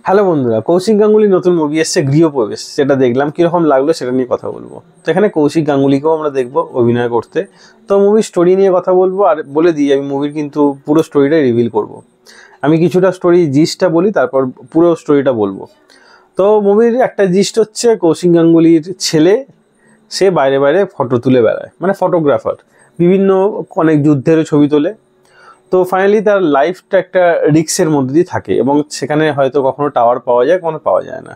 Hello বন্ধুরা, কৌশিক গাঙ্গুলির নতুন movie এসছে গৃহপ্রবেশ। সেটা দেখলাম, কীরকম লাগলো সেটা নিয়ে কথা বলবো। তো এখানে কৌশিক গাঙ্গুলিকেও আমরা দেখবো অভিনয় করতে। তো মুভির স্টোরি নিয়ে কথা বলবো, আর বলে দিই আমি মুভির কিন্তু পুরো স্টোরিটাই রিভিল করব। আমি কিছুটা স্টোরি জিস্টটা বলি, তারপর পুরো স্টোরিটা বলবো। তো মুভির একটা জিস্ট হচ্ছে, কৌশিক গাঙ্গুলির ছেলে সে বাইরে বাইরে ফটো তুলে বেড়ায়, মানে ফটোগ্রাফার, বিভিন্ন অনেক যুদ্ধেরও ছবি তোলে। তো ফাইনালি তার লাইফটা একটা রিস্কের মধ্যে দিয়ে থাকে, এবং সেখানে হয়তো কখনো টাওয়ার পাওয়া যায়, কখনো পাওয়া যায় না।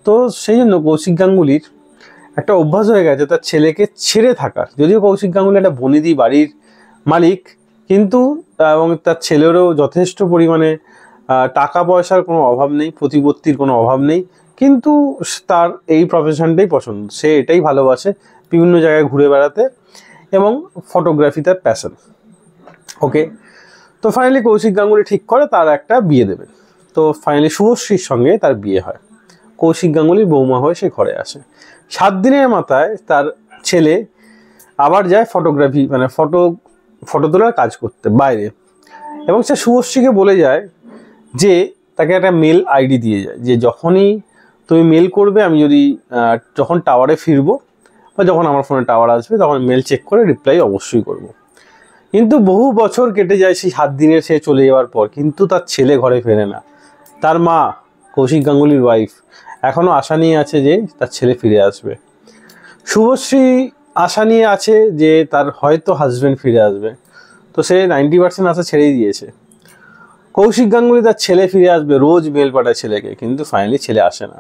তো সেই জন্য কৌশিক গাঙ্গুলির একটা অভ্যাস হয়ে গেছে তার ছেলেকে ছেড়ে থাকার। যদিও কৌশিক গাঙ্গুলি একটা বনেদি বাড়ির মালিক, কিন্তু এবং তার ছেলেরও যথেষ্ট পরিমাণে টাকা পয়সার কোনো অভাব নেই, প্রতিপত্তির কোনো অভাব নেই, কিন্তু তার এই প্রফেশনটাই পছন্দ, সে এটাই ভালোবাসে, বিভিন্ন জায়গায় ঘুরে বেড়াতে, এবং ফটোগ্রাফি তার প্যাশন। ওকে, তো ফাইনালি কৌশিক গাঙ্গুলি ঠিক করে তার একটা বিয়ে দেবে। তো ফাইনালি শুভশ্রীর সঙ্গে তার বিয়ে হয়। কৌশিক গাঙ্গুলির বৌমা হয়ে সে ঘরে আসে। 7 দিনের মাথায় তার ছেলে আবার যায় ফটোগ্রাফি, মানে ফটো তোলার কাজ করতে বাইরে, এবং সে শুভশ্রীকে বলে যায় যে তাকে একটা মেল আইডি দিয়ে যায়, যে যখনই তুমি মেল করবে, আমি যদি যখন টাওয়ারে ফিরবো বা যখন আমার ফোনে টাওয়ার আসবে, তখন মেল চেক করে রিপ্লাই অবশ্যই করব। কিন্তু বহু বছর কেটে যায় সেই 7 দিনের সে চলে যাওয়ার পর, কিন্তু তার ছেলে ঘরে ফেরে না। তার মা, কৌশিক গাঙ্গুলির ওয়াইফ, এখনও আশা নিয়ে আছে যে তার ছেলে ফিরে আসবে। শুভশ্রী আশা নিয়ে আছে যে তার হয়তো হাজব্যান্ড ফিরে আসবে। তো সে 90% আশা ছেড়েই দিয়েছে। কৌশিক গাঙ্গুলি তার ছেলে ফিরে আসবে, রোজ মেল পাঠায় ছেলেকে, কিন্তু ফাইনালি ছেলে আসে না।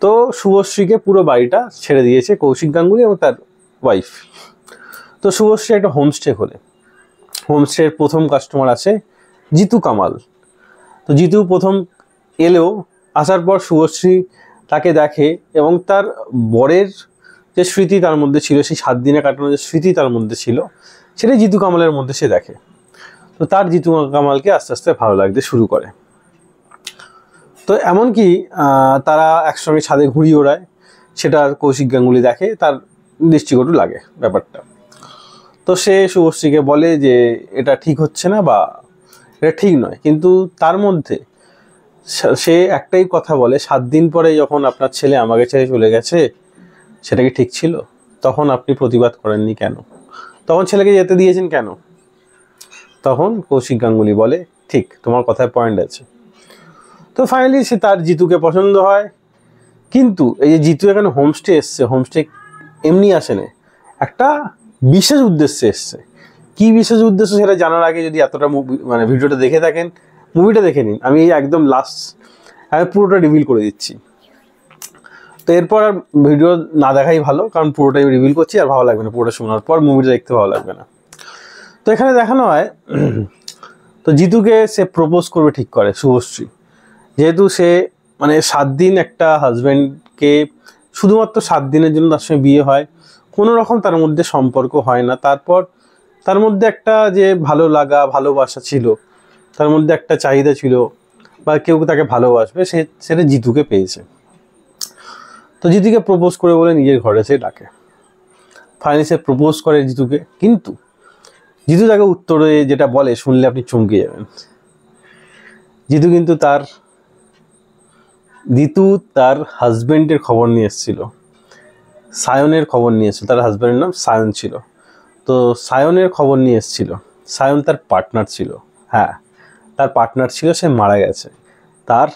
তো শুভশ্রীকে পুরো বাড়িটা ছেড়ে দিয়েছে কৌশিক গাঙ্গুলি এবং তার ওয়াইফ। তো শুভশ্রী একটা হোমস্টে খোলে। হোমস্টের প্রথম কাস্টমার আসে জিতু কামাল। তো জিতু প্রথম এলেও, আসার পর শুভশ্রী তাকে দেখে, এবং তার বরের যে স্মৃতি তার মধ্যে ছিল, সেই 7 দিনে কাটানো যে স্মৃতি তার মধ্যে ছিল, সেটাই জিতু কামালের মধ্যে সে দেখে। তো তার জিতু কামালকে আস্তে আস্তে ভালো লাগতে শুরু করে। তো এমনকি তারা একসঙ্গে ছাদে ঘুড়ি ওড়ায়, সেটা কৌশিক গাঙ্গুলি দেখে, তার দৃষ্টিকটু লাগে ব্যাপারটা। তো সে শুভশ্রীকে বলে যে এটা ঠিক হচ্ছে না, বা এটা ঠিক নয়, কিন্তু তার মধ্যে সে একটাই কথা বলে, 7 দিন পরে যখন আপনার ছেলে আমাকে ছেড়ে চলে গেছে, সেটা কি ঠিক ছিল? তখন আপনি প্রতিবাদ করেননি কেন? তখন ছেলেকে যেতে দিয়েছেন কেন? তখন কৌশিক গাঙ্গুলি বলে, ঠিক, তোমার কথায় পয়েন্ট আছে। তো ফাইনালি সে তার জিতুকে পছন্দ হয়। কিন্তু এই যে জিতু এখানে হোমস্টে এসছে, হোমস্টে এমনি আসে না, একটা বিশেষ উদ্দেশ্যে এসছে। কি বিশেষ উদ্দেশ্য সেটা জানার আগে যদি এতটা মানে ভিডিওটা দেখে থাকেন, মুভিটা দেখে নিন। আমি একদম লাস্ট আমি পুরোটা রিভিল করে দিচ্ছি। তো এরপর আর ভিডিও না দেখাই ভালো, কারণ পুরোটাই রিভিল করছি, আর ভালো লাগবে না পুরোটা শোনার পর, মুভিটা দেখতে ভালো লাগবে না। তো এখানে দেখানো হয়, তো জিতুকে সে প্রপোজ করবে ঠিক করে শুভশ্রী, যেহেতু সে মানে 7 দিন একটা হাজব্যান্ডকে, শুধুমাত্র 7 দিনের জন্য তার সঙ্গে বিয়ে হয়, কোনো রকম তার মধ্যে সম্পর্ক হয় না। তারপর তার মধ্যে একটা যে ভালো লাগা, ভালোবাসা ছিল, তার মধ্যে একটা চাহিদা ছিল, বা কেউ তাকে ভালোবাসবে, সেটা জিতুকে পেয়েছে। তো জিতুকে প্রপোজ করে বলে নিজের ঘরে সে ডাকে। ফাইনালি সে প্রপোজ করে জিতুকে, কিন্তু জিতু তাকে উত্তরে যেটা বলে, শুনলে আপনি চমকে যাবেন। জিতু কিন্তু তার হাজব্যান্ডের খবর নিয়ে এসেছিল, সায়নের খবর নিয়ে এসেছিল। তার হাজব্যান্ডের নাম সায়ন ছিল। তো সায়নের খবর নিয়ে এসেছিল। সায়ন তার পার্টনার ছিল, হ্যাঁ, তার পার্টনার ছিল, সে মারা গেছে। তার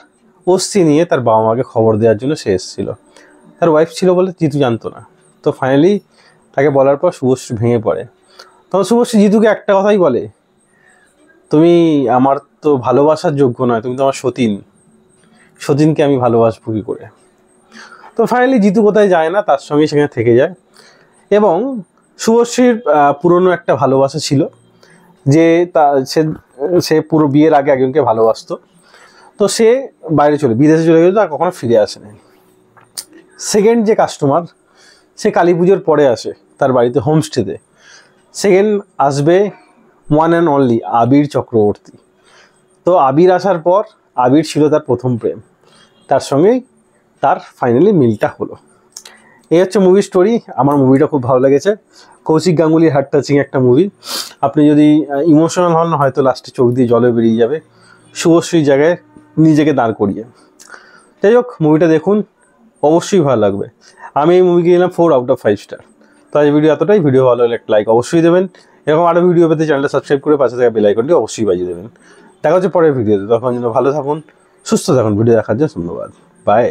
অস্থি নিয়ে তার বাবা মাকে খবর দেওয়ার জন্য সে এসেছিল। তার ওয়াইফ ছিল বলে জিতু জানতো না। তো ফাইনালি তাকে বলার পর শুভশ্রী ভেঙে পড়ে। তখন শুভশ্রী জিতুকে একটা কথাই বলে, তুমি আমার তো ভালোবাসার যোগ্য নয়, তুমি তো আমার সতীন, সতীনকে আমি ভালোবাসবো কী করে? তো ফাইনালি জিতু কোথায় যায় না, তার সঙ্গে সেখানে থেকে যায়। এবং শুভশ্রীর পুরনো একটা ভালোবাসা ছিল, যে সে পুরো বিয়ের আগে একজনকে ভালোবাসতো। তো সে বিদেশে চলে গেছিল, আর কখনো ফিরে আসেনি। সেকেন্ড যে কাস্টমার, সে কালী পুজোর পরে আসে তার বাড়িতে হোমস্টেতে। সেকেন্ড আসবে ওয়ান অ্যান্ড অনলি আবির চক্রবর্তী। তো আবির আসার পর, আবির ছিল তার প্রথম প্রেম, তার সঙ্গেই তার ফাইনালি মিলটা হলো। এই হচ্ছে মুভি স্টোরি। আমার মুভিটা খুব ভালো লেগেছে। কৌশিক গাঙ্গুলির হার্ট টাচিং একটা মুভি। আপনি যদি ইমোশনাল হন, হয়তো লাস্টে চোখ দিয়ে জলে বেরিয়ে যাবে। শুভশ্রীর জায়গায় নিজেকে দাঁড় করিয়ে। যাই হোক, মুভিটা দেখুন, অবশ্যই ভালো লাগবে। আমি এই মুভিকে দিলাম 4/5 স্টার। তো আজ ভিডিও এতটাই। ভিডিও ভালো হলে একটা লাইক অবশ্যই দেবেন। এরকম আরও ভিডিও পেতে চ্যানেলটা সাবস্ক্রাইব করে পাশে থাকা বেল আইকনটি অবশ্যই বাজিয়ে দেবেন। দেখা হচ্ছে পরের ভিডিওতে। তখন জন্য ভালো থাকুন, সুস্থ থাকুন। ভিডিও দেখার জন্য ধন্যবাদ। বাই।